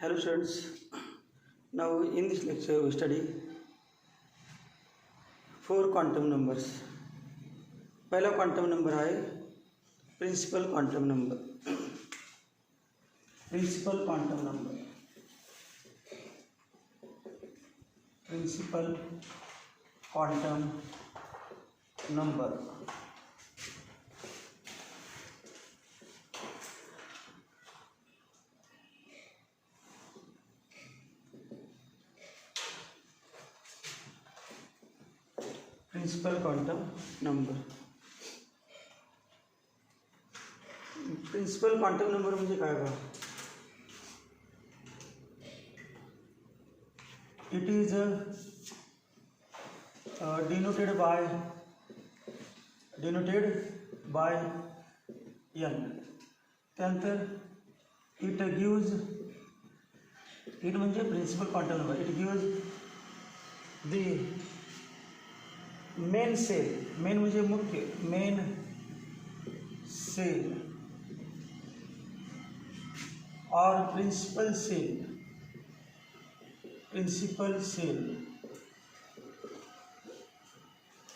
Hello students, now in this lecture we study 4 quantum numbers. पहला quantum number है principal quantum number. Principal quantum number, principal quantum number. Principal quantum number. Principal quantum number म्हणजे काय बघा, it is denoted by n. त्यानंतर it म्हणजे principal quantum number. It gives the main shell. Main म्हणजे मुख्य, main shell और principal shell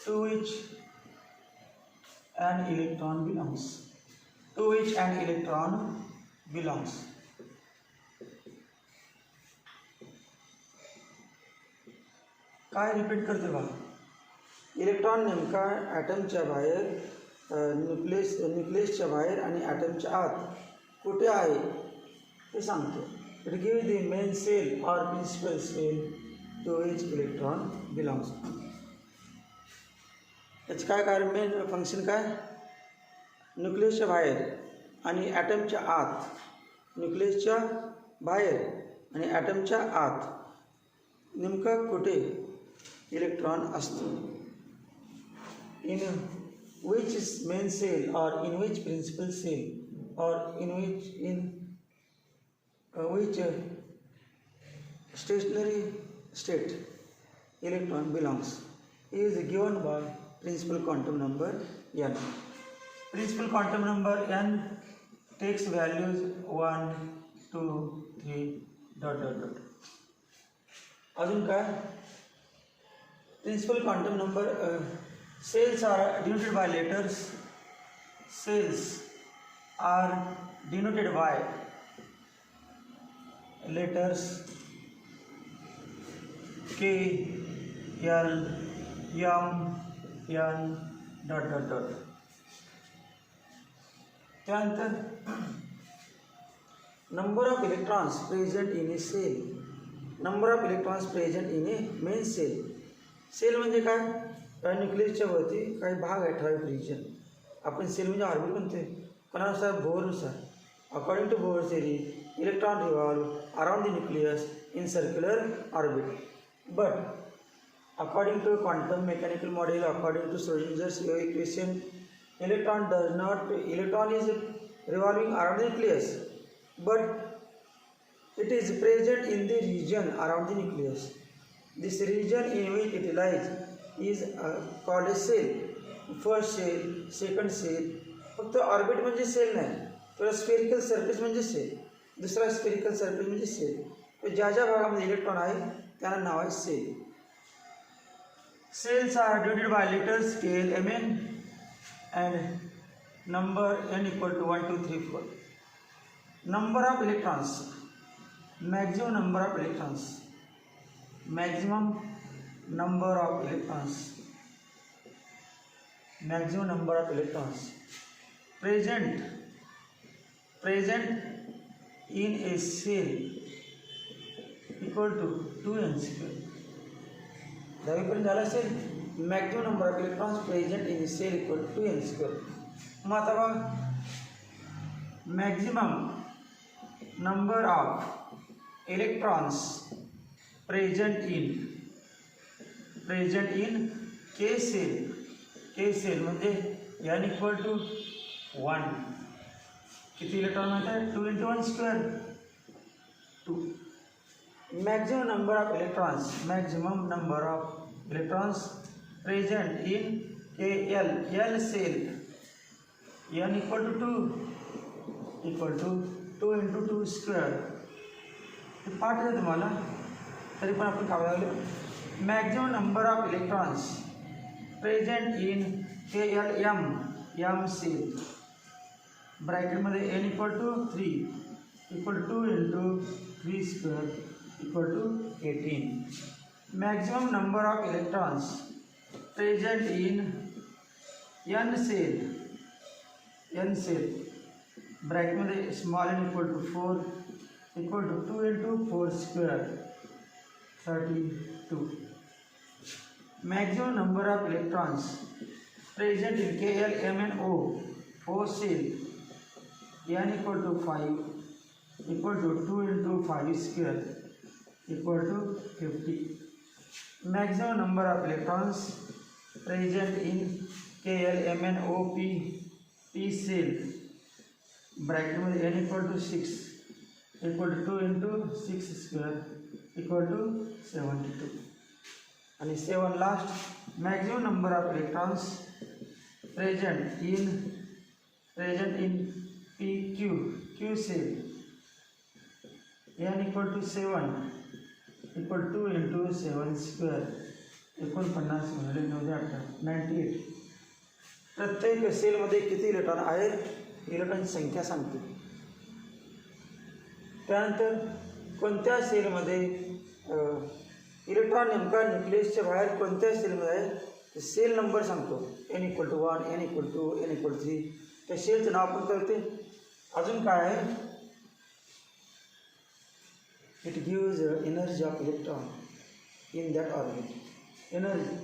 to which an electron belongs. काय repeat करते बा, इलेक्ट्रॉन नेमका ॲटमच्या बाहेर, न्यूक्लियसच्या बाहेर आणि ॲटमच्या आत कुठे आहे ते सांगतो. It give the main shell और principal shell to which electron belongs. याचं काय कारण, मेन फंक्शन काय, न्यूक्लियसच्या बाहेर आणि ॲटमच्या आत, न्यूक्लियसच्या बाहेर आणि ॲटमच्या आत नेमका कुठे इलेक्ट्रॉन असतो. In which is main cell or in which principal cell or in which stationary state electron belongs is given by principal quantum number n. Principal quantum number n takes values 1 2 3 ... अजून काय, principal quantum number cells are denoted by letters. Cells are denoted by letters K, L, M, N ... त्यानंतर number of electrons present in a cell. number of electrons present in a main cell. Shell म्हणजे काय, न्यूक्लियसच्या वरती काही भाग आहे, ठराविक region. आपण sale म्हणजे ऑर्बिट म्हणते, कोणानुसार, बोहरनुसार. According to Bohr theory, electron revolve around the nucleus in circular orbit. But according to quantum mechanical model, according to Schrodinger's equation, electron is revolving around the nucleus, but it is present in the region around the nucleus. This region in which it lies is called a cell. First shell, second shell. फक्त orbit म्हणजे shell नाही, तर spherical surface म्हणजे shell. दुसरा spherical surface म्हणजे shell. ज्या ज्या भागामध्ये इलेक्ट्रॉन आहे त्यांना नाव आहे shell. Shells are divided by letters K, L, M, N and number n equal to 1 2 3 4. Number of electrons, maximum number of electrons present in a cell equal to 2n square. दहावीपर्यंत झालं असेल. Maximum number of electrons present in shell equal to 2n square. मग आता बघा, maximum number of electrons present in K shell म्हणजे n equal to 1. किती electron माहिती आहे, 2 × 1 square 2. maximum number of electrons present in L cell, n equal to 2 × 2 square ते पाठ आहे तुम्हाला, तरी पण आपण काय लागलो, maximum number of electrons present in M shell ब्रॅकेटमध्ये n equal to 3 equal to 2 into 3 square equal to 18. Maximum number of electrons present in n shell ब्रॅकेटमध्ये small n equal to 4 equal to 2 into 4 square 32. Maximum number of electrons present in KLMNO 4 shell n equal to 5 equal to 2 into 5 square equal to 50. Maximum number of electrons present in KLMNOP P cell bracket में n equal to 6 equal to 2 into 6 square equal to 72. And 7 last, maximum number of electrons present in Q cell n equal to 7 equal to 2 into 7 square equal 50 गुणिले 98. प्रत्येक सेलमध्ये किती electron आहेत, इलेक्ट्रॉनची संख्या सांगते. त्यानंतर कोणत्या सेलमध्ये इलेक्ट्रॉन नेमका न्यूक्लियसच्या बाहेर कोणत्या सेलमध्ये आहे ते सेल नंबर सांगतो. n equal to 1, n equal to 2, n equal to 3. त्या सेलचं नाव पण कळते. अजून काय आहे, it gives energy of electron in that orbit. Energy,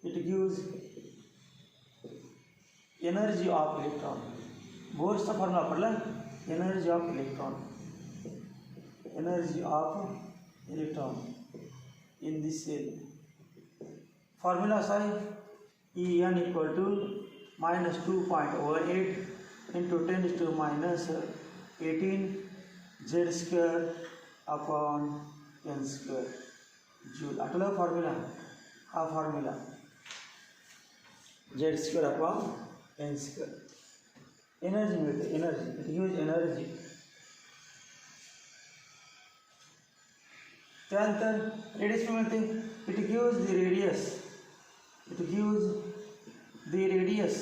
it gives energy of electron. बोर्सचा फॉर्म्युला वापरला, energy of electron, energy of electron in this shell. Formula असा आहे, En equal to -2.18 into 10 to minus 18 z square upon n square joule. आठवला formula, हा formula z square upon n square. Energy मिळते, energy, it gives energy. त्यानंतर radius मिळते, it gives the radius, it gives the radius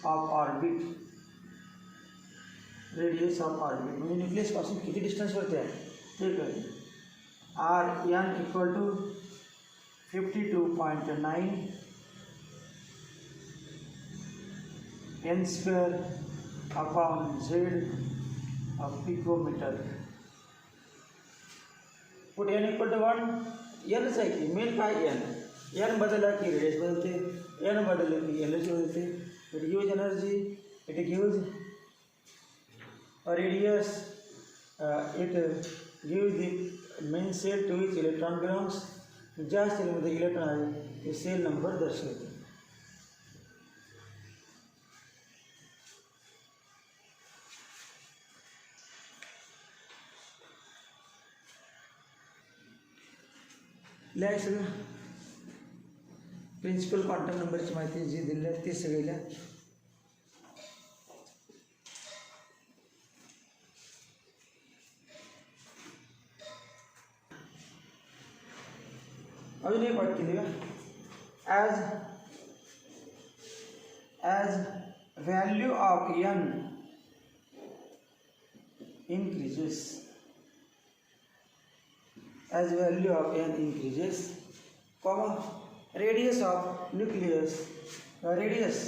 of orbit. Radius of orbit म्हणजे न्यूक्लियसपासून किती डिस्टन्सवरती आहे ते कळते. Rn equal to 52.9 n square upon z of picometre. पुढे n इक्वल टू 1, nच आहे की मेन काय n बदलला की रेडियस बदलते, n बदललं की एनर्जी बदलते. It gives energy, it gives a radius, it gives the main cell to which electron belongs. ज्या सेलमध्ये इलेक्ट्रॉन आहे ते सेल नंबर दर्शवते. लिहा सगळं, प्रिन्सिपल क्वांटम नंबरची माहिती जी दिली आहे ती सगळी लिहा. अजून एक वाक्य लिहा, as value of n increases, as value of n increases, comma, radius of nucleus, radius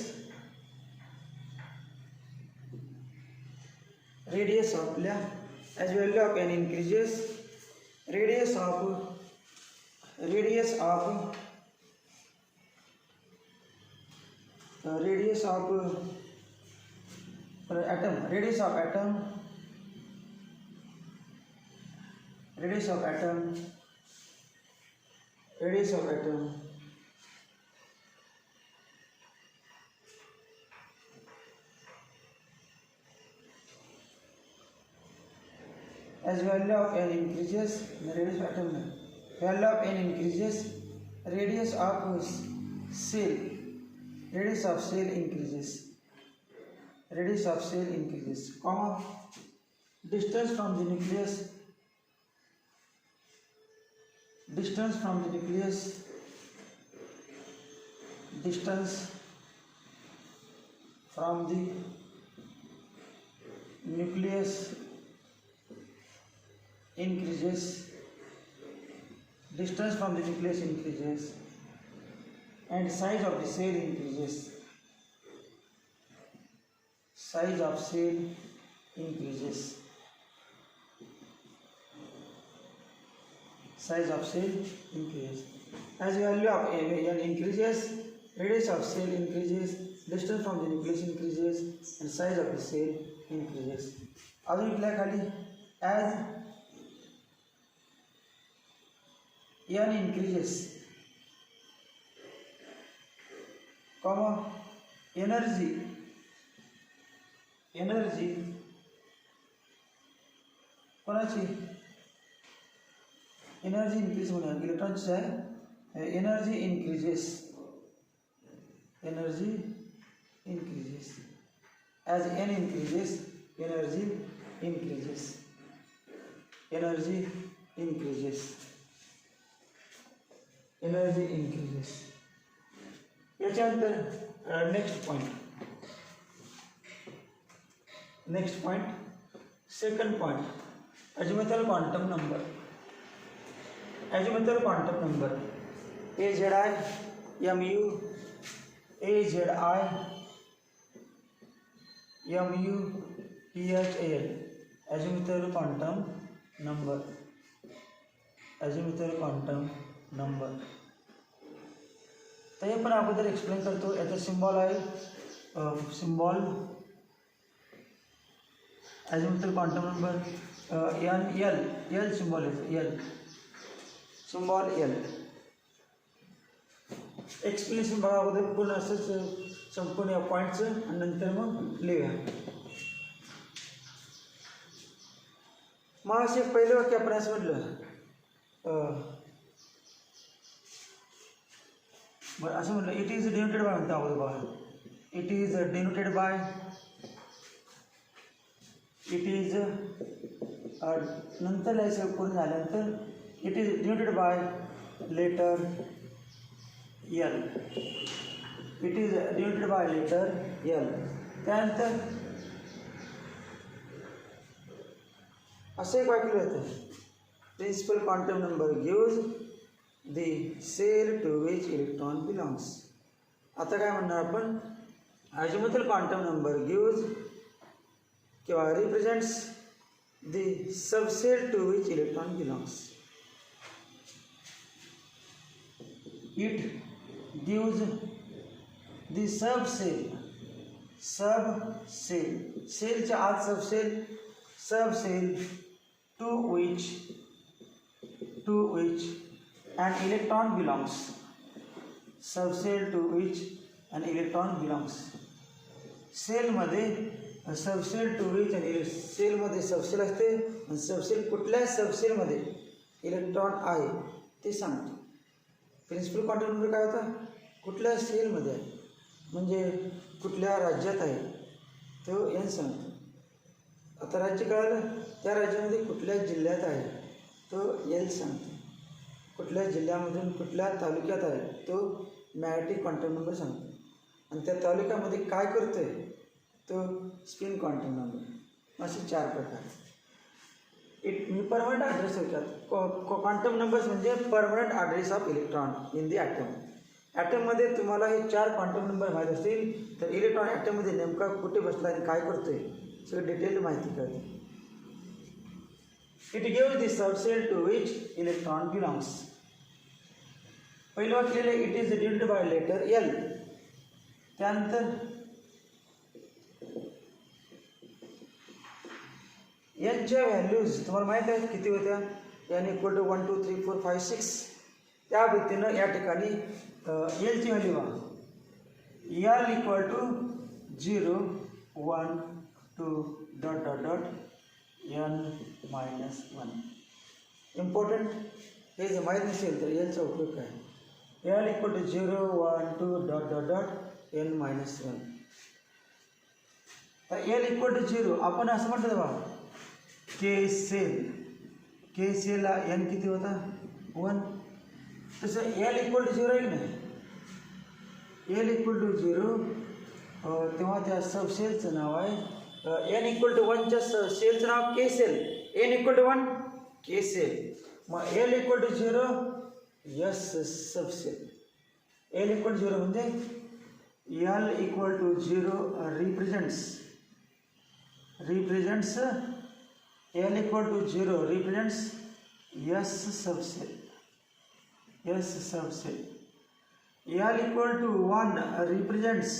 of, as value of n increases, radius of atom, radius of atom as value of n increases, the radius of atom, value of n increases, radius of cell increases, comma, distance from the nucleus, distance from the nucleus, distance from the nucleus increases, distance from the nucleus increases, and size of the cell increases, size of cell increases, size of cell increases. As value of n increases, radius of cell increases, distance from the nucleus increases, and size of the cell increases. अजून इथल्या खाली as n increases, comma energy कोणाची energy increase होणार इलेक्ट्रॉनची आहे energy increases as n increases energy increases याच्यानंतर next point second point azimuthal quantum number AZI MU AZI MU PHAL azimuthal quantum number तर हे पण अगोदर एक्सप्लेन करतो. याचा सिम्बॉल आहे symbol azimuthal quantum number L symbol आहे सिम्बॉल एल. एक्सप्लेनेशन बघा अगोदर पूर्ण असंच संपूर्ण या पॉईंटचं आणि नंतर मग लिहूया. मग असे पहिलं वाक्य आपण असं म्हटलं बरं असं म्हटलं इट इज डिनोटेड बाय म्हणतो अगोदर बघा इट इज डिनोटेड बाय नंतर लिहायचं पूर्ण झाल्यानंतर it is denoted by letter L. It is denoted by letter L. त्यानंतर असं एक वाक्य होतं principal quantum number gives the shell to which electron belongs. आता काय म्हणणार आपण अजिमुथल क्वांटम नंबर गिव्ज किंवा represents the subshell to which electron belongs. It gives the सेलच्या आत सबसेल to which an electron belongs. सबसेल to which an electron belongs. सेलमध्ये सबसेल टू विच आणि सेलमध्ये सबसेल असते आणि सबसेल कुठल्या सबसेलमध्ये इलेक्ट्रॉन आहे ते सांगतो. प्रिन्सिपल क्वांटम नंबर काय होता कुठल्या सेलमध्ये आहे म्हणजे कुठल्या राज्यात आहे तो एन सांगतो. आता राज्य कळालं त्या राज्यामध्ये कुठल्या जिल्ह्यात आहे तो एल सांगतो. कुठल्या जिल्ह्यामधून कुठल्या तालुक्यात आहे तो मॅग्नेटिक क्वांटम नंबर सांगतो. आणि त्या तालुक्यामध्ये काय करतो आहे तो स्पिन क्वांटम नंबर. असे 4 प्रकार. परमनंट ॲड्रेस होतात क्वांटम नंबर्स म्हणजे permanent address of electron in the atom. ॲटममध्ये तुम्हाला हे 4 क्वांटम नंबर माहीत असतील तर इलेक्ट्रॉन ॲटममध्ये नेमका कुठे बसला आणि काय करतो आहे सगळं डिटेल माहिती कळते. It gives the subshell to which electron belongs. पहिलं वाक्य लिहिलं it is denoted by letter L. त्यानंतर यांच्या व्हॅल्यूज तुम्हाला माहीत आहेत किती होत्या याने इक्वल टू 1 2 3 4 5 6. त्या व्यक्तीनं या ठिकाणी एलची व्हॅल्यू बघा L equal to 0 1 2 dot dot dot n-1. Important हे जर माहीत नसेल तर एलचा उपयोग काय L equal to 0 1 2 dot dot dot n-1. तर एल इक्वल टू 0 आपण असं म्हटलं बघा के सेलला एन किती होता 1. तसं एल इक्वल टू 0 आहे की नाही, एल इक्वल टू 0 तेव्हा त्या सबसेलचं नाव आहे एन इक्वल टू 1च्या सेलचं नाव K shell, N equal to 1 K shell. मग L equal to 0 S subshell. L equal to 0 म्हणजे L equal to 0 represents L equal to 0 represents S subshell. L equal to 1 represents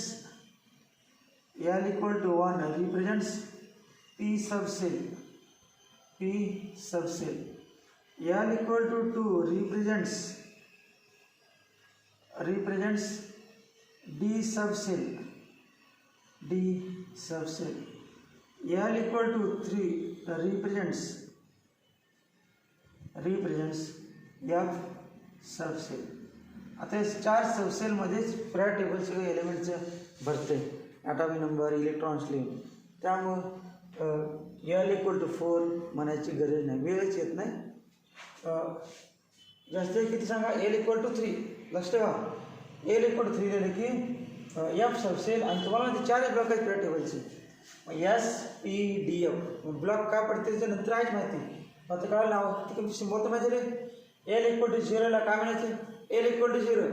P subshell. L equal to 2 represents D subcell. L equal to 3 represents F subcell. आता 4 सबसेलमध्येच para table सगळे एलिमेंटचं भरते, atomic number, electrons लिहून. त्यामुळं L equal to 4 म्हणायची गरज नाही, वेळच येत नाही. जास्त किती सांगा, एल इक्वल टू 3. लक्ष ठेवा, एल इक्वल टू 3 दिलं की एफ सबसेल आणि तुम्हाला ते 4 ब्लॉक आहेत पॅरा टेबलचे. S P D F block का पडते त्याच्या नंतर आहेच माहिती. आता काय नाव तिकडे सिम्बॉल तर माहिती रे. एल इक्वल टू 0ला काय म्हणायचं, एल इक्वल टू 0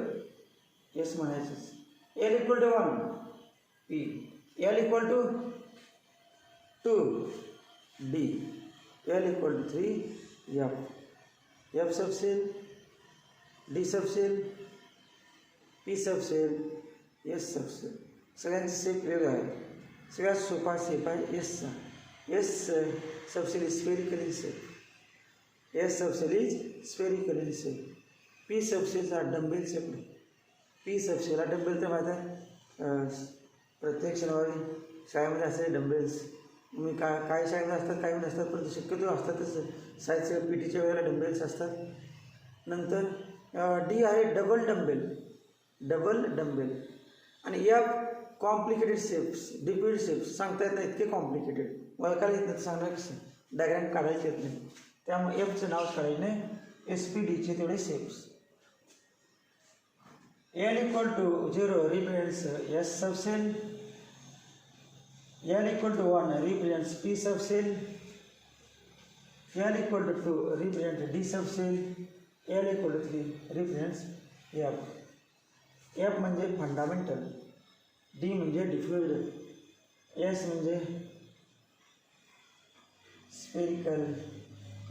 एस म्हणायचं. L equal to 1 P, L equal to 2 D, L equal to 3 F subshell, D subshell, P subshell, S subshell. सगळ्यांचे सेप वेगळं आहे. सगळ्यात सोपा सेप आहे एसचा. S subshell is spherically shape. P सबसेलचा dumbbell shape नाही. पी सबसेलला डंबेल तर माहीत आहे, प्रत्येक शनिवारी शाळेमध्ये असते डंबेल्स. मी काही शाळेमध्ये असतात, काही नसतात, परंतु शक्यतो असतातच. सायन्सच्या पी टीच्या वेळेला डंबेल्स असतात. नंतर डी आहे डबल डंबेल. आणि एफ कॉम्प्लिकेटेड शेप्स, डिप्युटेड शेप्स सांगता येत नाही, इतके कॉम्प्लिकेटेड ओळखायला येत नाही, तर सांगणार कसं, डायग्राम काढायचे येत नाही. त्यामुळे एफचं नाव काढायचं नाही. एस पी डीचे तेवढे shapes. L equal to 0 represents S subshell. L equal to 1 represents P subshell. L equal to 2 represents D subshell. L equal to 3 represents F. F म्हणजे फंडामेंटल, डी म्हणजे डिफ्युज्ड, एस म्हणजे spherical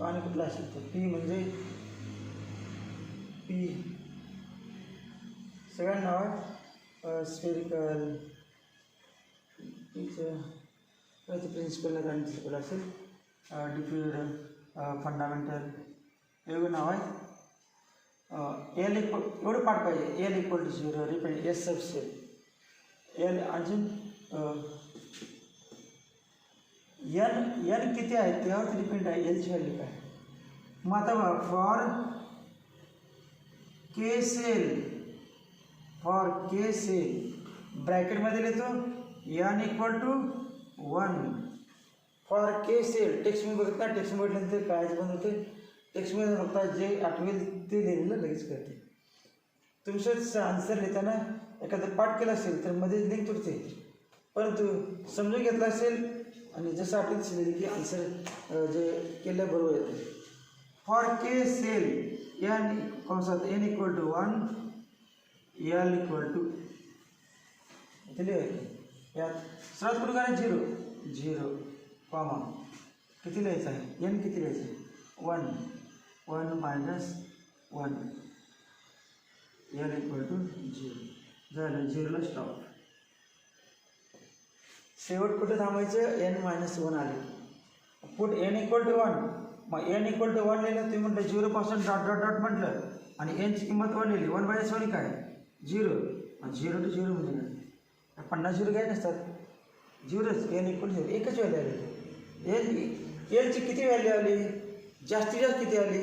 आणि कुठला असेल तो, P म्हणजे P. सगळ्यांना नाव spherical, पीचं principal आणि प्रिन्सिपल असेल, डिफ्युज्ड, फंडामेंटल वेगळं नाव आहे. एल इक्वल एवढं पाठ पाहिजे. L equal to 0 represent S subshell. L अजून एन किती आहे त्यावर डिपेंड आहे एलची व्हॅल्यू काय. मग आता बघा, फॉर के सेल ब्रॅकेटमध्ये लिहितो N equal to 1. For K shell टेक्स्टमध्ये बघत ना, टेक्स्टमध्ये बघितल्यानंतर कायच बंद होते. टेक्स्टमध्ये बघता जे आठवेल ते लिहिलेलं लगेच करते. तुमचंच आन्सर लिहिताना एखादं पाठ केलं असेल तर मध्ये लिंक तुटते, परंतु समजून घेतलं असेल आणि जसं आठवत लिहिली की आन्सर जे केलं बरोबर येते. फॉर के सेल एन कंसात N equal to 1, L equal to इथे लिहायचं. यात सर्वात कुठं काय 0 कॉमा किती लिहायचं आहे, एन किती लिहायचं आहे 1 मायनस 1, एल इक्वल टू 0. झालं, 0ला स्टॉप. शेवट कुठे थांबायचं, n-1 आले. Put n equal to 1. मग n इक्वल टू 1 लिहिलं, तुम्ही म्हटलं 0 डॉट म्हटलं आणि nची किंमत 1 लिहिली. 1/1 काय 0. 0 to 0 म्हणजे काय, 50 0 काय नसतात, 0च. n इक्वल 0 एकच व्हॅल्यू आली. एलची किती व्हॅल्यू आली, जास्तीत जास्त किती आली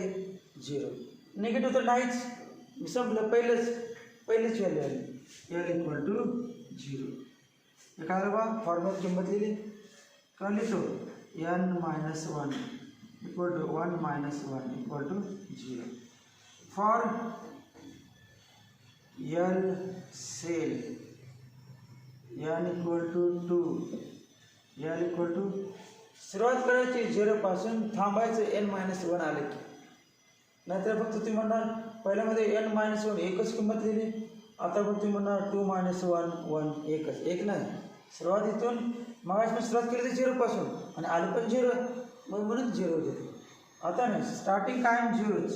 0. निगेटिव्ह तर नाहीच, संपलं. पहिलेच व्हॅल्यू आली एल इक्वल टू 0. काय बा फॉर्म्युला किंमत लिहिली का लिहितो n-1 equal to 1 minus 1 equal to 0. For L cell n equal to 2, L equal to सुरुवात करायची 0 पासून, थांबायचं n-1 आले की. नाहीतर फक्त तुम्ही म्हणणार पहिल्यामध्ये n-1 एकच किंमत लिहिली, आता फक्त तुम्ही म्हणणार 2 - 1 1 एकच, एक नाही. सुरुवात इथून मग सुरुवात केली तर 0 पासून आणि आले पण 0, मग म्हणून 0 घेतलं. आता नाही, स्टार्टिंग कायम 0च,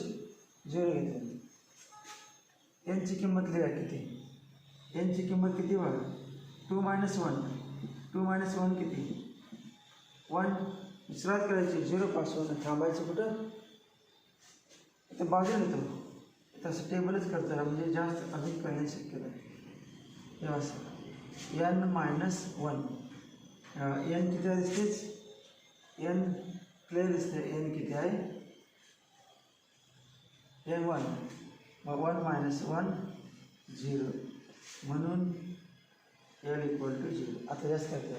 0 घेतलं. यांची किंमत लिहा किती, यांची किंमत किती बघा, 2 - 1, 2 - 1 किती, 1. सुरुवात करायची 0 पासून, थांबायचं कुठं, इथं बाजूला येतो. तसं टेबलच करतो ना, म्हणजे जास्त अधिक कळणे शक्य आहे. हे असं n-1, n किती आहे दिसतेच, n क्लिअर दिसते, n किती आहे, n1, मग 1 - 1 0, म्हणून L equal to 0. आता जास्त करतो.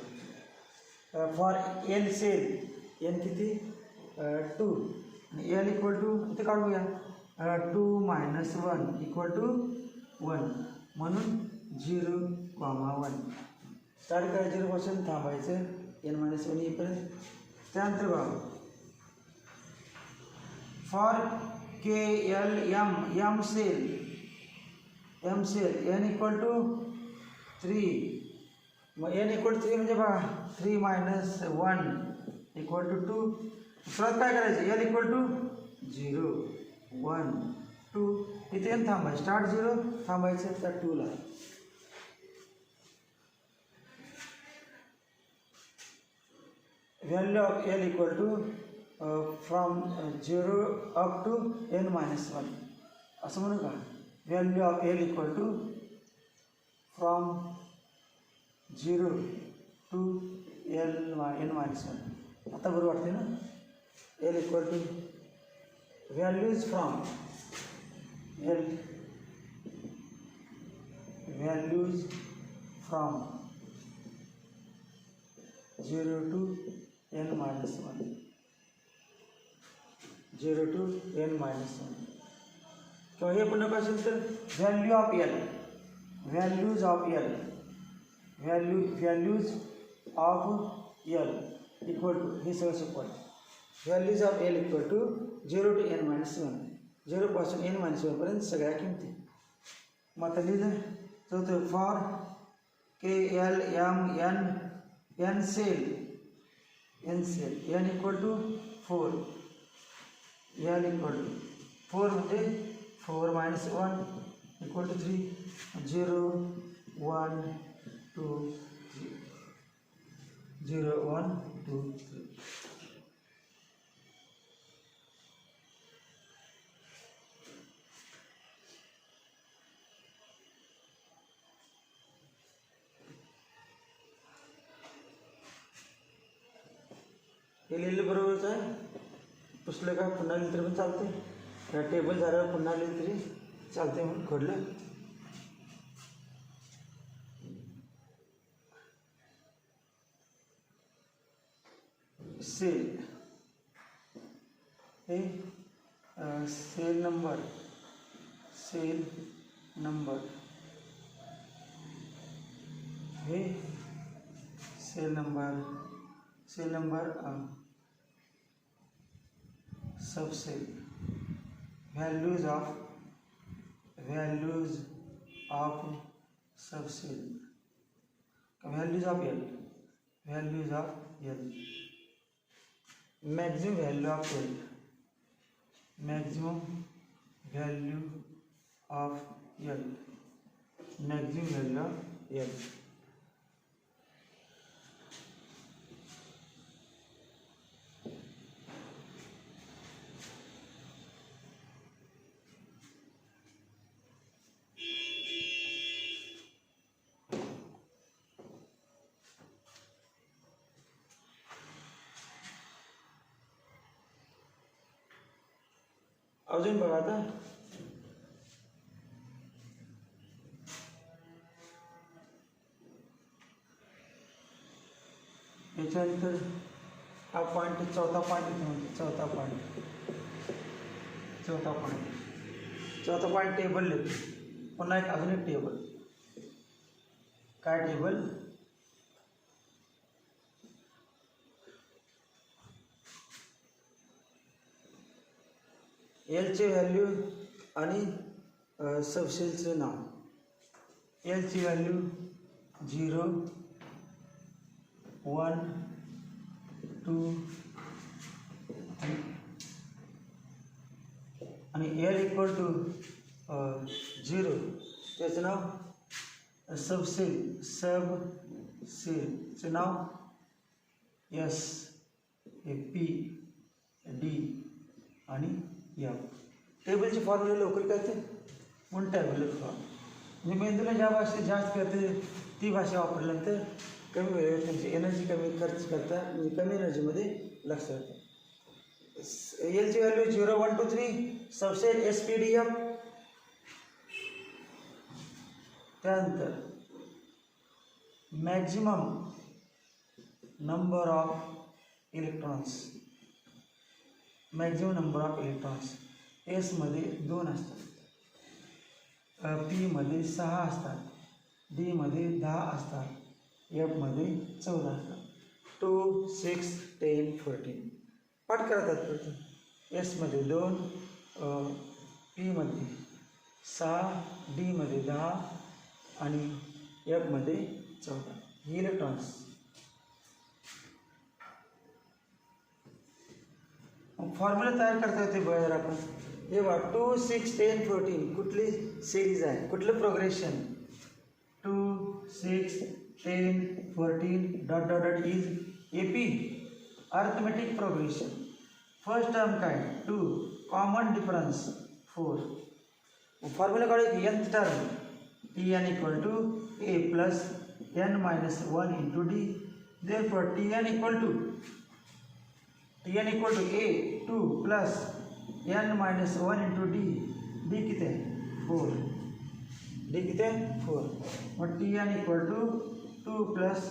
फॉर L सेल n किती 2 आणि L equal to इथे काढूया 2 - 1 equal to 1, म्हणून 0, 1. स्टार्ट करायचं 0 पासून, थांबायचं n-1 येईपर्यंत. त्यानंतर बघा for KLM M shell n equal to 3, मग n equal to 3 म्हणजे बघा 3 - 1 equal to 2. सुरुवात काय करायचं, L equal to 0 1 2, इथे n थांबायचं, स्टार्ट 0, थांबायचं त्या 2ला. Value of L equal to from 0 up to n-1 असं म्हणू का. Value of L equal to from 0 to n-1. आता बरोबर वाटते ना. L equal to values from L, values from 0 to n-1, 0 to n-1. किंवा हे पण नको असेल तर value of L, values of L, values of L equal to, हे सगळं सोपं. Values of L equal to 0 to n-1, 0 पासून n-1 पर्यंत सगळ्या किमती. मग आता लिहिलं तर for KLM n shell n equal to 4, L equal to 4 म्हणजे 4 - 1 इक्वल टू 3, 0 1 2 3, 0 1 2 3. हे लिहिलं बरोबरच आहे. पुसलं का पुन्हा लिहिलं तरी पण चालते, या टेबल झाल्यावर पुन्हा लिहिलं तरी चालते, म्हणून खोडलं. सेल, हे सेल नंबर हे सेल नंबर सबसेल. व्हॅल्यूज ऑफ सबसेल, values of L, maximum value of L, maximum value of L, maximum value of L. अजून बघा आता याच्यानंतर हा पॉईंट चौथा पॉईंट इथे म्हणतो, चौथा पॉईंट टेबल लिहितो. पुन्हा एक अजून एक टेबल. काय टेबल? एलचे व्हॅल्यू आणि सबसेलचं नाव. एलची व्हॅल्यू 0 1 2 आणि एल इक्वल टू 0 त्याचं नाव सबसेलचं नाव एस, हे पी, डी आणि एफ. टेबलचे फॉर्म्युले लवकर करते म्हणून टॅब्युलर फॉर्म. म्हणजे मेंदूला ज्या भाषेत जास्त करते ती भाषा वापरल्यानंतर कमी वेळेत त्यांची एनर्जी कमी खर्च करता म्हणजे कमी एनर्जीमध्ये लक्ष राहते. एलची व्हॅल्यू 0 1 2 3 सबसेल एस पी डी एफ. त्यानंतर मॅक्झिमम नंबर ऑफ इलेक्ट्रॉन्स. एसमध्ये 2 असतात, पीमध्ये 6 असतात, डीमध्ये 10 असतात, एफमध्ये 14 असतात. 2 6 10 14 पाठ करतात प्रथम. एसमध्ये 2, पीमध्ये 6, डीमध्ये 10 आणि एफमध्ये 14 ही इलेक्ट्रॉन्स. फॉर्म्युला तयार करता येते बघा जरा आपण. हे बघा 2 6 10 14 कुठली सिरीज आहे, कुठलं progression? 2 6 10 14 dot dot dot is A P arithmetic progression. First term काय 2, कॉमन डिफरन्स 4. फॉर्म्युला काढू की nth term T N equal to A plus N minus 1 into D. Therefore T N equal to A 2 plus N minus 1 into D. D किती आहे 4. D किती आहे 4. मग T N equal to 2 plus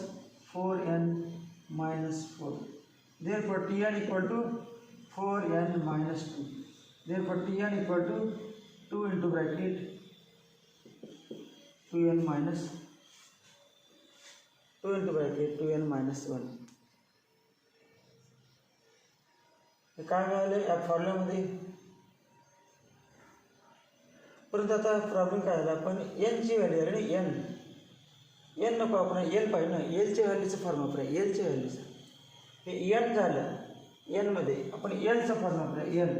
4n minus 4. Therefore T N equal to 4n minus 2. Therefore T N equal to 2 into bracket 2n minus 2n minus 1. हे काय मिळालं या फॉर्म्युल्यामध्ये? परंतु आता प्रॉब्लेम काय झाला, आपण एनची व्हॅल्यू आहे आणि एन नको, आपण एल पाहिजे ना. एलच्या व्हॅल्यूचं फॉर्म वापरा. एलच्या व्हॅल्यूचं हे एन झालं. एनमध्ये आपण एलचा फॉर्म वापरा. एल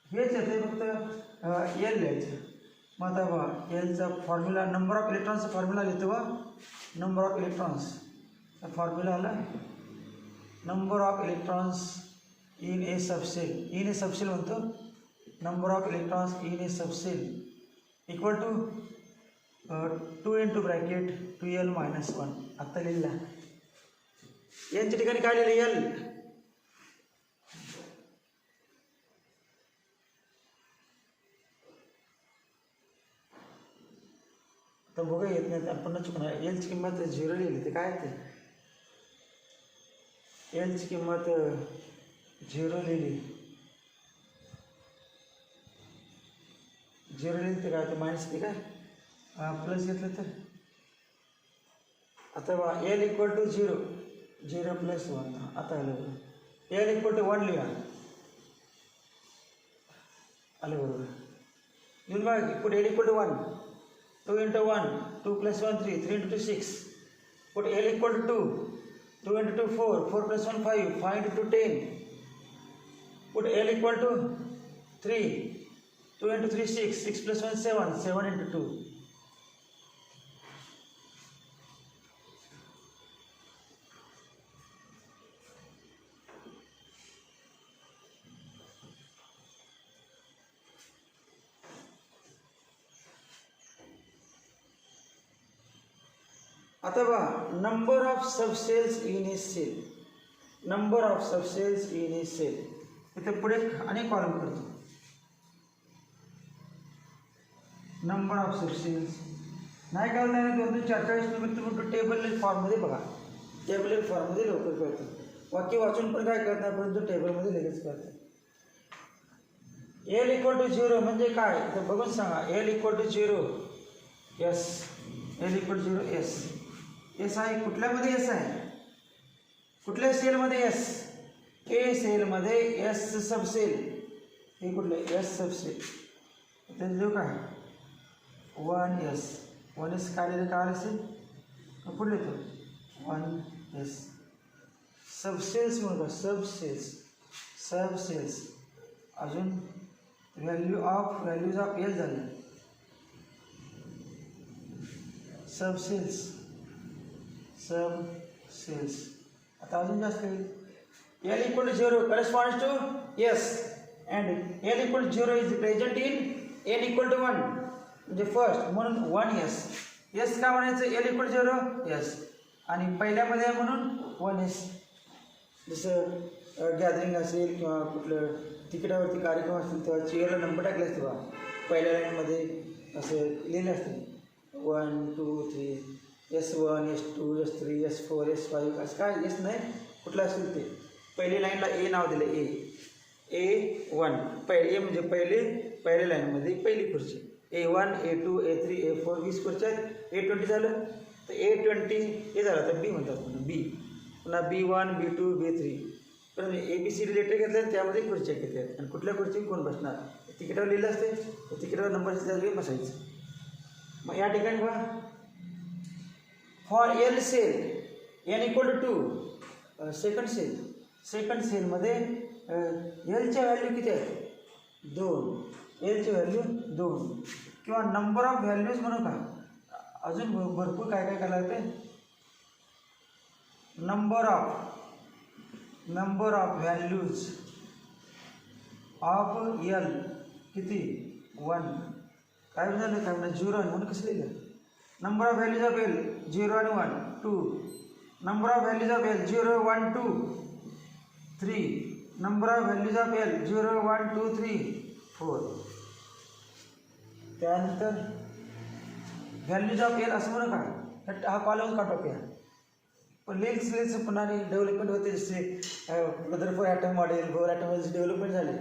हेच येते फक्त एल लिहायचं. मग आता बघा एलचा फॉर्म्युला नंबर ऑफ इलेक्ट्रॉन्सचा फॉर्म्युला लिहितो बा. नंबर ऑफ इलेक्ट्रॉन्सचा फॉर्म्युला आला number of electrons in a subshell. In a subshell म्हणतो. Number of electrons in a subshell equal to 2 into bracket 2l minus 1. आत्ता लिहिला. यांच्या ठिकाणी काय लिहिलं एल. तर बघा येत नाही आपण चुकणार. एलची किंमत 0 लिहिली. ते काय ते एलची किंमत 0 लिहिली. 0 लिहिली तर काय ते मायनस ते काय प्लस घेतलं तर आता बघा एल इक्वल टू 0 0 प्लस 1. आता आलं बघा. एल इक्वल टू 1 लिहा. आलं बरोबर. लिहून बघा put l equal to 1. 2 into 1 2 plus 1 3 3 into 6. Put l equal to 2 into 2 4 4 plus 1 5 5 into 10. Put L equal to 3 2 into 3 6 6 plus 1 7 7 into 2. आता बघा number of subshells in a shell. Number of subshells in a shell. इथे पुढे अनेक column करतो. Number of subcells नाही कळलं नाही 2 44 तुम्ही टेबल फॉर्ममध्ये बघा. टेबल फॉर्ममध्ये लवकर कळतं. वाक्य वाचून पण काय करत नाही, परंतु टेबलमध्ये लगेच कळतं. एल इक्वल टू 0 म्हणजे काय तर बघून सांगा. L equal to 0 s, l equal to 0 s. S आहे कुठल्यामध्ये एस आहे, कुठल्या सेलमध्ये एस, ए सेलमध्ये एस सबसेल. हे कुठलं एस सबसेल, त्याचं देऊ काय 1S. 1S काढलेलं काय असेल पुढे तो 1S. सबसेल्स म्हणून का सबसेल्स, सबसेल्स. अजून व्हॅल्यूज ऑफ एल झाले सबसेल्स, सबसेल्स. आता अजून जास्त काही l equal to 0 corresponds to s and l equal to 0 is present in n equal to 1 म्हणजे फर्स्ट म्हणून 1S. एस का म्हणायचं एल इक्वल 0 एस आणि पहिल्यामध्ये आहे म्हणून 1S. जसं गॅदरिंग असेल किंवा कुठलं तिकिटावरती कार्यक्रम असतील तेव्हा चेअरला नंबर टाकले असते बा, पहिल्या लाईनमध्ये असं लिहिले असते 1 2 3 S1 S2 S3 S4 S5 असं काय एस नाही कुठलं असेल ते. पहिली लाईनला ए नाव दिलं A1 ए म्हणजे पहिल्या लाईनमध्ये पहिली खुर्ची. A1 A2 A3 A4 20 खुर्च्या आहेत. A20 झालं तर A20 हे झालं तर बी म्हणतात बी. पुन्हा B1 B2 B3 पण ABCD लेटर घेतले त्यामध्ये खुर्च्या घेतल्या आणि कुठल्या खुर्ची कोण बसणार तिकिटावर लिहिलं असते तर तिकिटावर नंबर जागी बसायचं. मग या ठिकाणी बघा for L shell N equal to 2 second shell. Second सेलमध्ये एलच्या व्हॅल्यू किती आहेत 2. एलची व्हॅल्यू 2 किंवा नंबर ऑफ व्हॅल्यूज म्हणू का. अजून भरपूर काय काय करायला लागते. Number of values of L किती 1. काय झालं काय म्हणा 0 आणि 1 कसं लिहिलं. Number of values of L 0 आणि 1 2. Number of values of L 0 1 2 3. Number of values of L 0 1 2 3 4. त्यानंतर व्हॅल्यूज ऑफ एल असं म्हणू का हा कॉलम काटोप्या पण लिल्स पुन्हा डेव्हलपमेंट होते. जसे Rutherford atom model Bohr atom development झाले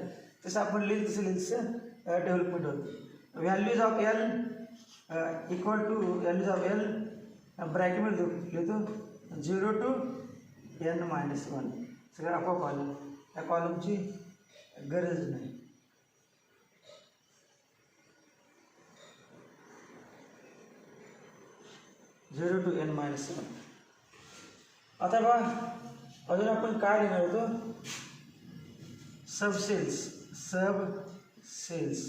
तसं आपण लिल्स डेव्हलपमेंट होते. Values of L equal to values of L ब्रॅकेटमध्ये लिहितो 0 to n-1 सगळं आपोआप आलं. त्या कॉलमची गरज नाही. Zero to n-1. आता बघा अजून आपण काय लिहिणार होतो subshells. Subshells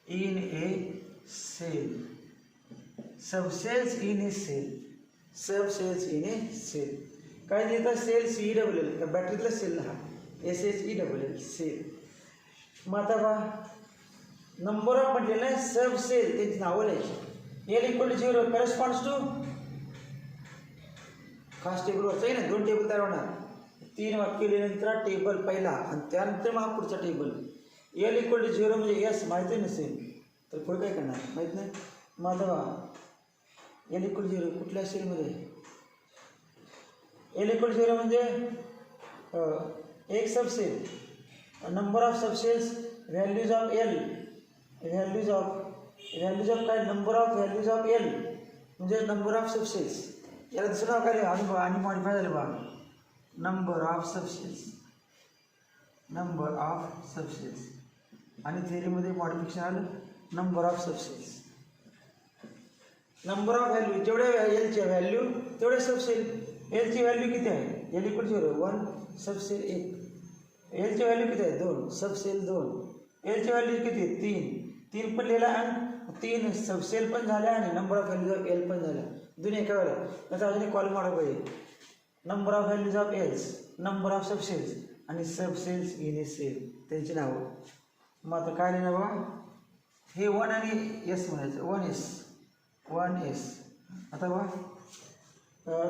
in a shell. Subshells in a shell. Subshells in a shell. काय देतात सेल CELL का बॅटरीतला सेल हा SHELL सेल. मग आता बघा नंबर ऑफ म्हटलेलं आहे सब सेल त्यांची नावं लिहायची. L equal to 0 corresponds to खास टेबलवरचं आहे ना 2 टेबल तयार होणार. 3 वाक्य लिहिल्यानंतर टेबल पहिला आणि त्यानंतर मग पुढचा टेबल. एल इक्वल टू 0 म्हणजे एस माहिती नसेल तर पुढे काय करणार माहीत नाही. मग आता बघा एल इक्वल 0 कुठल्या सेलमध्ये एल इक्वल 0 म्हणजे एक subshell. Number of subshells values of L values of काय number of values of L म्हणजे नंबर ऑफ सबसेल्स. याला दुसरं नाव काय आणि मॉडिफाय झालं बघा number of subshells. Number of subshells आणि थिअरीमध्ये मॉडिफिकेशन आलं number of subshells. Number of value जेवढ्या एलच्या व्हॅल्यू तेवढे सबसेल. एलची व्हॅल्यू किती आहे एल इक्वल 0 1 सबसेल 1. एलची व्हॅल्यू किती आहे 2 सबसेल 2. एलची व्हॅल्यू किती 3 पण लिहिला आणि 3 सबसेल पण झाल्या आणि number of values of L पण झाल्या दोन्ही एका वेळेला. त्याचा अजून एक कॉलम वाढवा पाहिजे number of values of else number of subshells आणि सबसेल्स इन ए सेल त्यांची नावं. मग आता काय लिहिणार बघा हे 1 आणि एस म्हणायचं 1S. आता बघा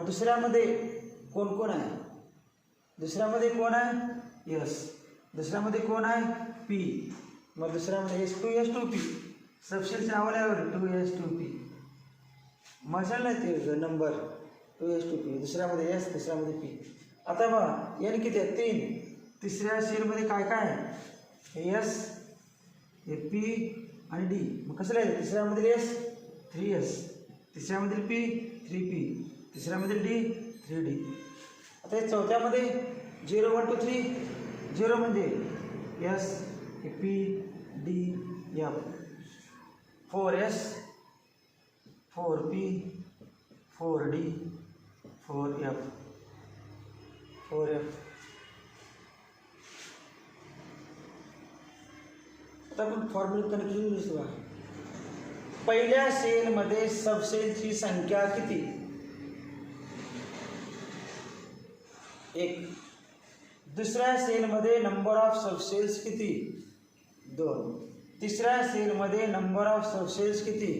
दुसऱ्यामध्ये कोण कोण आहे. दुसऱ्यामध्ये कोण आहे यस. दुसऱ्यामध्ये कोण आहे पी. मग दुसऱ्यामध्ये S2 P सबसेलच्या नावाला 2S2 P मग नाही ते नंबर 2s2p, दुसऱ्यामध्ये s, तिसऱ्यामध्ये p. आता बघा n किती आहे 3. तिसऱ्या सेलमध्ये काय काय आहे, हे s, हे p आणि d. मग कसं लिहायचं, तिसऱ्यामधील s 3s, तिसऱ्यामधील p 3p, तिसऱ्यामधील d 3d. आता हे चौथ्यामध्ये 0 1 2 3, 0 म्हणजे s, हे p d f, 4s 4p 4d 4f 4f. आता आपण फॉर्म्युला कनेक्शन दिसतो का, पहिल्या सेलमध्ये सबसेलची संख्या किती, 1. दुसऱ्या सेलमध्ये नंबर ऑफ सबसेल्स किती, 2. तिसऱ्या सेलमध्ये नंबर ऑफ सबसेल्स किती,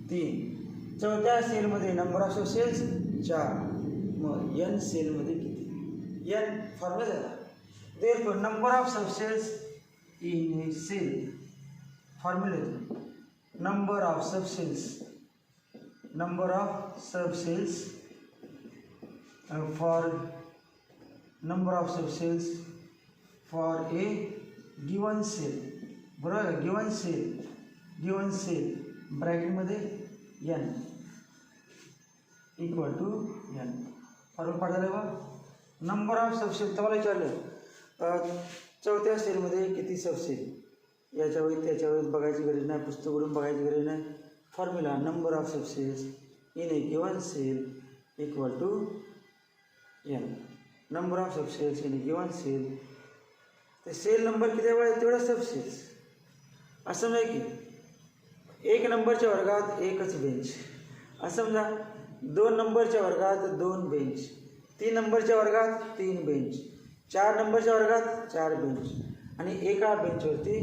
3. चौथ्या सेलमध्ये नंबर ऑफ सबसेल्स 4. मग n सेलमध्ये किती, n फॉर्म्युला झाला. Therefore number of subshells in a shell, formula number of subshells for number of subcells for a given cell, बरोबर, given cell ब्रॅकेटमध्ये n equal to n. Formula पाठ झालं बा. Number of सबसेल तुम्हाला विचारलं चौथ्या सेलमध्ये किती सबसेल, याच्या वेळी त्याच्या वेळेस बघायची गरज नाही, पुस्तकावरून बघायची गरज नाही. Formula number of subshells in a given shell equal to n. Number of subshells in given shell, ते सेल नंबर किती आहे तेवढा सबसेल्स. असं नाही की 1 नंबरच्या वर्गात एकच बेंच, असं समजा 2 नंबरच्या वर्गात 2 बेंच, 3 नंबरच्या वर्गात 3 बेंच, 4 नंबरच्या वर्गात 4 बेंच, आणि एका बेंचवरती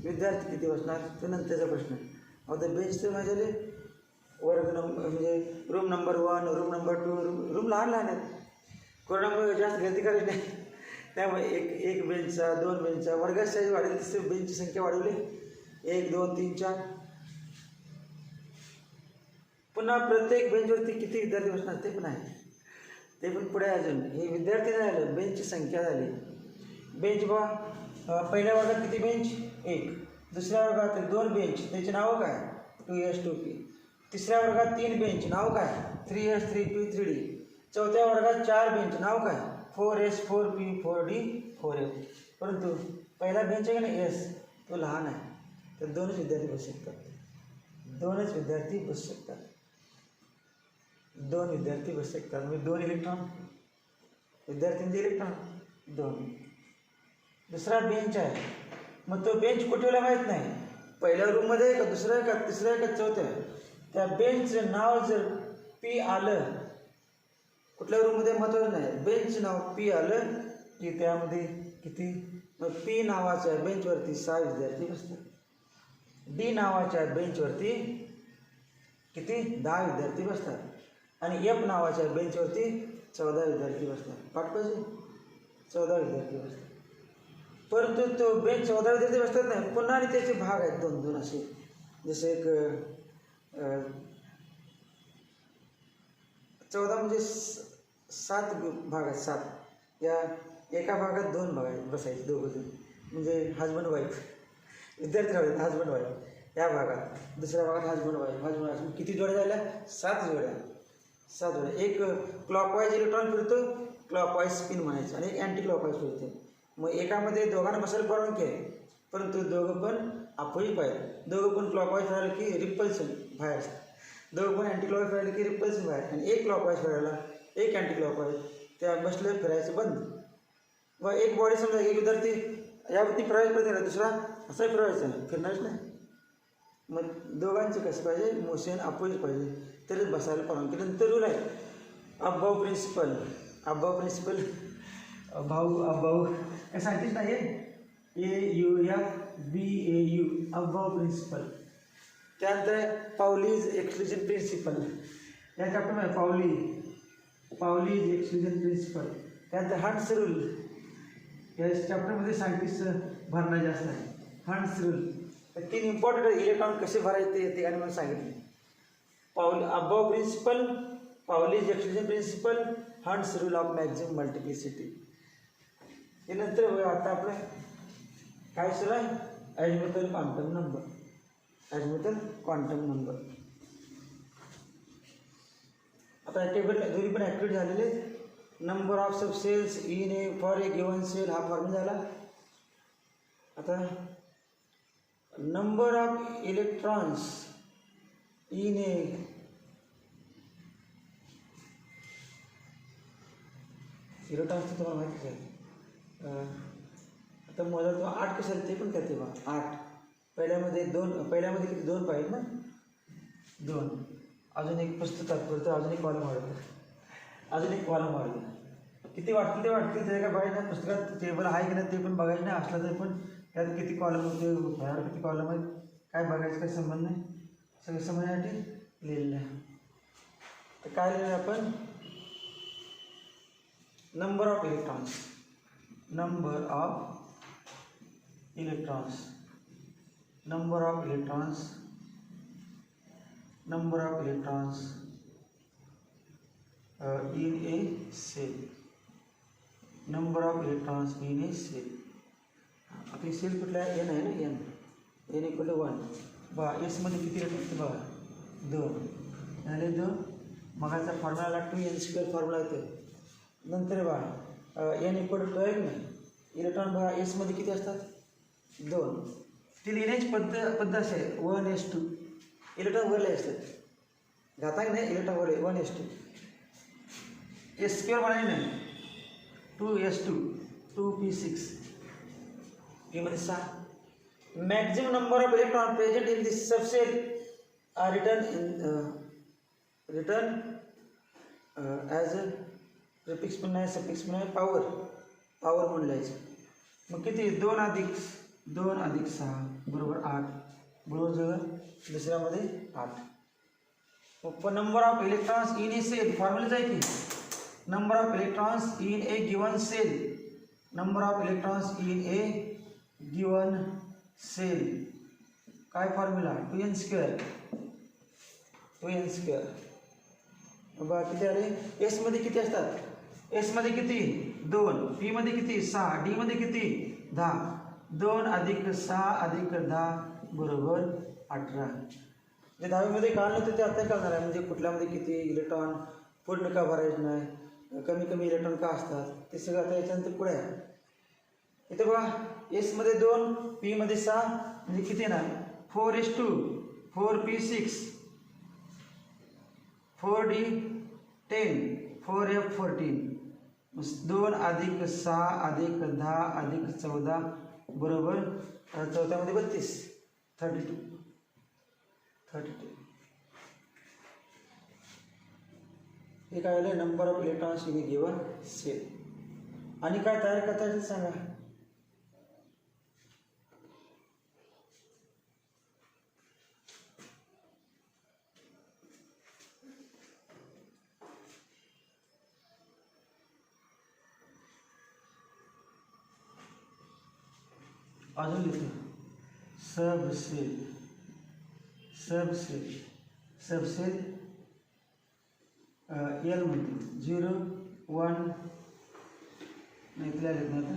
विद्यार्थी किती बसणार ते नंतरचा प्रश्न. आता बेंच तर माझ्याले वर्ग नंबर म्हणजे room number 1, room number 2, room लहान लहान आहेत, कोरोनामुळे जास्त गर्दी करायची नाही, त्यामुळे एक बेंचचा 2 बेंचचा वर्गाची साईज वाढेल तसे बेंचची संख्या वाढवली 1 2 3 4. पुन्हा प्रत्येक बेंचवरती किती विद्यार्थी बसणार ते पण आहे, ते पण पुढे अजून हे विद्यार्थी नाही आलं, बेंचची संख्या झाली. बेंच बघा, पहिल्या वर्गात किती बेंच 1, दुसऱ्या वर्गात 2 बेंच त्याचे नावं काय 2s2p, तिसऱ्या वर्गात 3 बेंच नाव काय 3s 3p 3d, चौथ्या वर्गात 4 बेंच नाव काय 4s 4p 4d 4f. परंतु पहिला बेंच आहे का नाही s तो लहान आहे, तर 2च विद्यार्थी बसू शकतात, 2च विद्यार्थी बसू शकतात, 2 विद्यार्थी बसू शकतात. म्हणजे 2 इलेक्ट्रॉन विद्यार्थ्यांचे इलेक्ट्रॉन 2. दुसरा बेंच आहे, मग तो बेंच कुठेला माहीत नाही, पहिल्या रूममध्ये आहे का दुसऱ्या आहे का तिसऱ्या आहे का चौथ्या, त्या बेंचचं नाव जर p आलं, कुठल्या रूममध्ये महत्त्वाचं नाही, बेंच नाव p आलं की त्यामध्ये किती, मग p नावाच्या बेंचवरती 6 विद्यार्थी बसतात, d नावाच्या बेंचवरती किती 10 विद्यार्थी बसतात, आणि f नावाच्या बेंचवरती 14 विद्यार्थी बसतात. पाठ पाहिजे 14 विद्यार्थी बसतात. परंतु तो बेंच 14 विद्यार्थी बसतात नाही, पुन्हा आणि त्याचे भाग आहेत 2-2 असे, जसे एक 14 म्हणजे 7 भाग आहेत, 7. या एका भागात 2 भाग आहेत बसायचे दोघंजण, म्हणजे हजबंड वाईफ विद्यार्थी राहतात, हजबंड वाईफ या भागात, दुसऱ्या भागात हजबंड वाईफ किती जोड्या झाल्या 7 जोड्या. एक क्लॉकवाईज इलेक्ट्रॉन फिरतो, क्लॉकवाईज स्पिन म्हणायचं, आणि एक अँटी क्लॉकवाईज फिरतो. मग एकामध्ये दोघांना बसायला परवानगी आहे, परंतु दोघं पण अपोजिट आहेत, दोघं पण क्लॉकवाईज फिरायला की रिपल्सन बाहेर असतात, दोघं पण अँटी क्लॉकवाईज फिरायला की रिपल्सन बाहेर, आणि एक क्लॉकवाईज फिरायला एक अँटी क्लॉकवाईज, त्या बसलं फिरायचं बंद. व एक बॉडी समजा एक विद्यार्थी यावरती फिरायचं पाहिजे, दुसरा असंही फिरवायचं फिरणारच नाही. मग दोघांचं कसं पाहिजे मोशन अपोजिट पाहिजे, तरच बसायला परवानगी. नंतर रूल आहे अबाव प्रिन्सिपल, अबाव काय सायंटिस्ट आहे AUFBAU अबाव प्रिन्सिपल. त्यानंतर पावलीज एक्सक्लुजन प्रिन्सिपल, या चॅप्टरमध्ये पावलीज एक्सक्लुजन प्रिन्सिपल. त्यानंतर हंट्स रूल, या चॅप्टरमध्ये सायंटिस्टचं भरणं जास्त आहे. हंट्स रूल 3 इम्पॉर्टंट इलेक्ट्रॉन कसे भरायचे ते आणि मला सांगितले. Aufbau principle, Pauli's exclusion principle, Hund's rule of maximum multiplicity. हे नंतर बघा. आता आपलं काय सुरू आहे? Azimuthal quantum number. Azimuthal quantum number. आता टेबल दोन्ही पण ॲक्टिव्ह झालेले. Number of sub shells in a for a given shell हा फॉर्म्युला झाला. आता number of electrons in a electrons तर तुम्हाला माहितीच आहे. आता मोजा तो 8 कशाला ते पण करते बा. 8 पहिल्यामध्ये 2, पहिल्यामध्ये किती 2 पाहिजे ना. 2 अजून एक पुस्तक तात्पुरतं अजून एक कॉलम वाढवलं. अजून एक कॉलम वाढवलं. किती वाटतील ते वाटतील. ते काय पाहिजे ना पुस्तकात टेबल आहे की नाही ते पण बघायचं नाही. असलं तरी पण त्यात किती कॉलम होते, बाहेर किती कॉलम आहेत काय बघायचं काही संबंध नाही. सगळं समजण्यासाठी लिहिलेलं आहे. तर काय लिहिलं आपण? Number of electrons. Number of electrons. Number of electrons. Number of electrons in a cell. Number of electrons in a shell. आपली सेल कुठला आहे? एन आहे ना. N equal to 1. बा एसमध्ये किती येतात बघा? 2 झाले. 2 मगाचा फॉर्म्युला 2n² फॉर्म्युला येतो. नंतर बघा एन इक्वल टू 12 नाही. इलेक्ट्रॉन बघा एसमध्ये किती असतात? 2. ती लिहिण्याची पद्धत अशी आहे 1s2. इलेक्ट्रॉन वरले असतात. घातांक नाही इलेक्ट्रॉन वरले 1s2. s² बनायची नाही. 2s2 2p6 मध्ये 6. Maximum number of electron present in this subshell are return as a prefix पण नाही सफिक्स पण नाही. पॉवर म्हणून लिहायचं. मग किती? 2 अधिक 6 बरोबर 8. बरोबर जवळ दुसऱ्यामध्ये 8. मग number of electrons in a shell फॉर्म्युलाच आहे की number of electrons in a given shell. Number of electrons in a given shell काय फॉर्म्युला? 2n². 2n². बघा किती आले? एसमध्ये किती असतात? एसमध्ये किती? 2. पीमध्ये किती? 6. डीमध्ये किती? 10. 2 अधिक 6 अधिक 10 बरोबर 18. जे 10वीमध्ये कळलं होतं ते आता कळणार आहे. म्हणजे कुठल्यामध्ये किती इलेक्ट्रॉन पूर्ण का भरायचं नाही, कमी कमी इलेक्ट्रॉन का असतात ते सगळं आता याच्यानंतर पुढे आहे. इथे बघा एसमध्ये 2, पीमध्ये 6 म्हणजे किती ना 4s2 4p6 4d10 4f14. 2 अधिक 6 अधिक 10 अधिक 14 बरोबर 14मध्ये 32 32. हे काय आलं? Number of electrons in a given shell. आणि काय तयार करता येईल सांगा? अजून लिहितो. सबसेल एल म्हणते 0 1 नाही तुला लिहित नाही. आता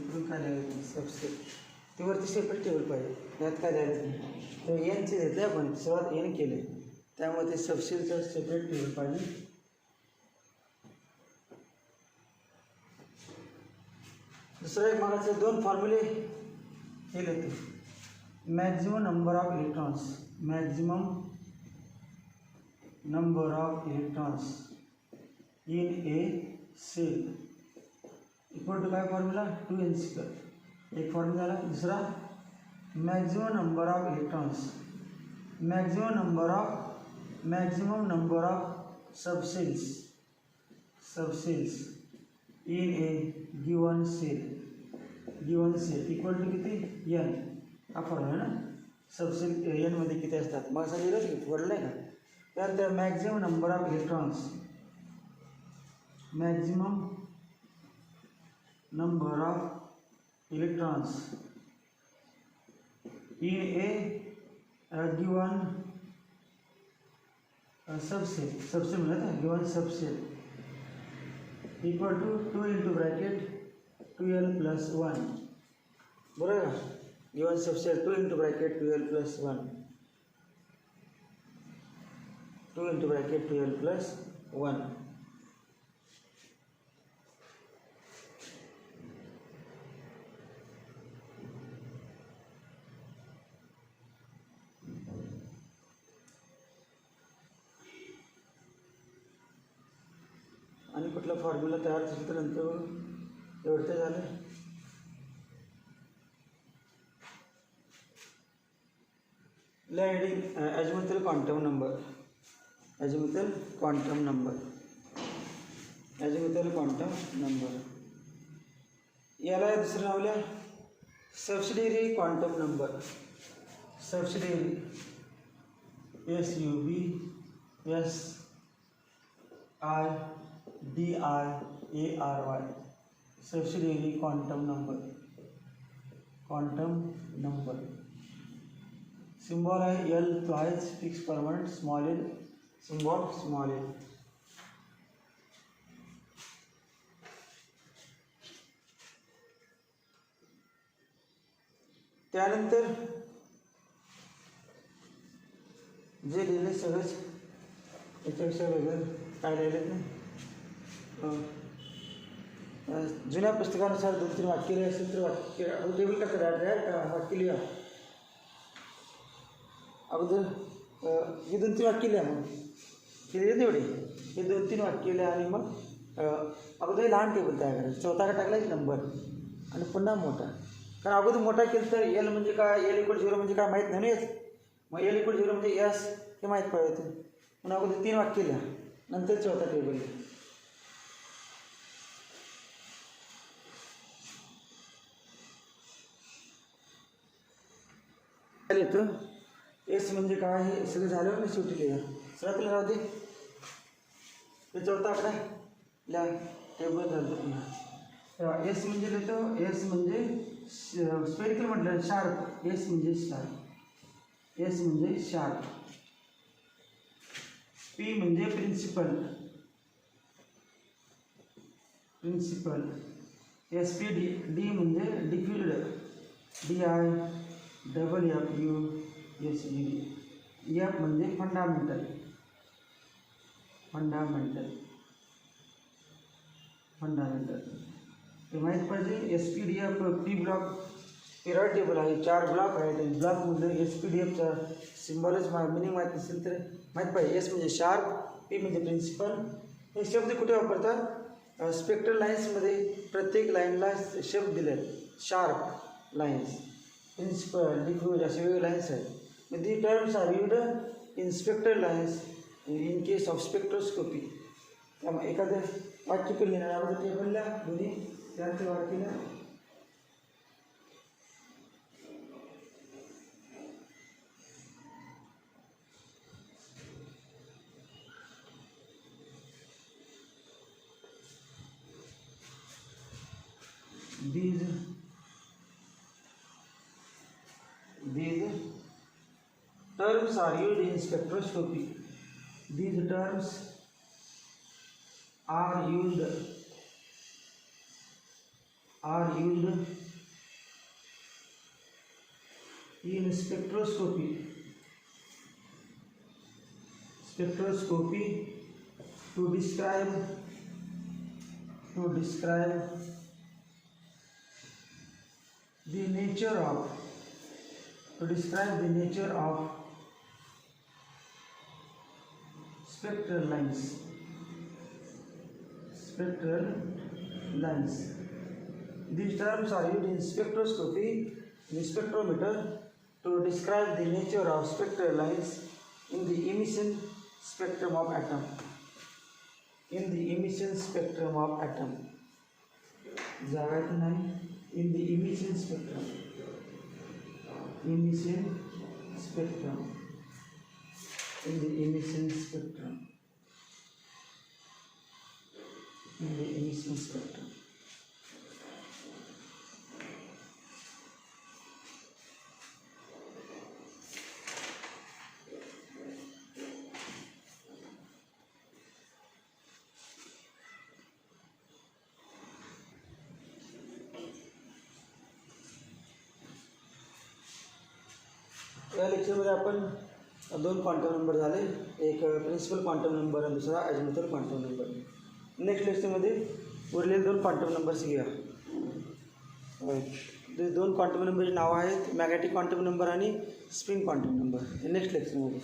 इकडून काय लिहायचं? सबसेल ते वरती सेपरेट टेबल पाहिजे. यात काय लिहायचं नाही. तर एनचे घेतले आपण सर्वात एन केले त्यामुळे ते सबसेलचं सेपरेट टेबल पाहिजे. दुसरं एक मागाचे 2 फॉर्म्युले हे लिहितो. Maximum number of electrons. Maximum number of electrons in a shell equal to काय फॉर्म्युला? 2n². एक फॉर्म्युला झाला. दुसरा maximum number of electrons. Maximum number of subshells in a given shell equal to किती? n. हा formula ना. Subshell N मध्ये किती असतात मग असं लिहिलं की वडलं आहे ना. त्यानंतर maximum number of electrons. Maximum number of electrons in a given subshell मिळत आहे given subshell equal to 2 into bracket 2l plus 1 बरोबर का given subshell 2 into bracket 2l plus 1 2 into bracket 2l plus 1 आणि कुठला फॉर्म्युला तयार झाला तर नंतर एवढं झालं लाइडिंग अजमतल क्वांटम नंबर अजमतल क्वांटम नंबर याला दुसरं नाव लिहा subsidiary quantum number subsidiary SUBSIDIARY subsidiary quantum number symbol है L twice fix permanent small l symbol small l त्यानंतर जे लिहिले सगळंच याच्यापेक्षा वेगळं काय लिहिलेत नाही जुन्या पुस्तकानुसार 2-3 वाक्य लिहिले असेल तर वाक्य टेबल कसं राहत वाक्य लिहा अगोदर हे 2-3 वाक्य लिहा मग केले तेवढे हे 2-3 वाक्य लिहा आणि मग अगोदर लहान टेबल तयार करायचं चौथा का टाकला एक नंबर आणि पुन्हा मोठा कारण अगोदर मोठा केलं तर एल म्हणजे काय L=0 म्हणजे काय माहीत नाही ना मग L=0 म्हणजे S हे माहीत पाहिजे म्हणून अगोदर 3 वाक्य लिहा नंतर चौथा टेबल लिहा येतं एस म्हणजे काय हे सगळं झाल्यावर मी शेवटी लिहा सगळ्यात राहू दे हे चौथा आकडा लिहा टेबल झालं पुन्हा एस म्हणजे लिहितो एस म्हणजे स्पेरिकल म्हटलं शार्प एस म्हणजे शार्प पी म्हणजे प्रिन्सिपल SP डी म्हणजे डिफ्युज्ड DIFFUSED F म्हणजे फंडामेंटल हे माहीत पाहिजे SPDF P block period table आहे 4 ब्लॉक आहेत ब्लॉकमध्ये SPDFचा सिम्बॉलच मिनिंग माहीत नसेल तर माहीत पाहिजे एस म्हणजे शार्प पी म्हणजे प्रिन्सिपल हे शब्द कुठे वापरतात स्पेक्ट्रल लाईन्समध्ये प्रत्येक लाईनला शब्द दिले आहेत शार्प लाईन्स प्रिन्सिपल डिफ्यूज असे वेगवेगळे लाईन्स आहेत the terms are used in spectral lines in case of spectroscopy त्यामुळे एखादं वाक्य केलं लिहिणार अगोदर टेबलला दोन्ही त्यानंतर वाक्यला These terms are used in spectroscopy. These terms are used in spectroscopy to describe the nature of spectral lines. These terms are used in spectroscopy, in spectrometer, to describe the nature of spectral lines in the emission spectrum of atom. जागायत नाही in the emission spectrum. या लेक्चरमध्ये आपण दोन quantum number झाले, एक principal quantum number आणि दुसरा अजमेथल quantum number. Next लेक्चरमध्ये उरलेले दोन क्वांटम नंबर्स घेऊया. ते दोन क्वांटम नंबरची नावं आहेत मॅग्नेटिक क्वांटम नंबर आणि स्पिन क्वांटम नंबर. नेक्स्ट लेक्चरमध्ये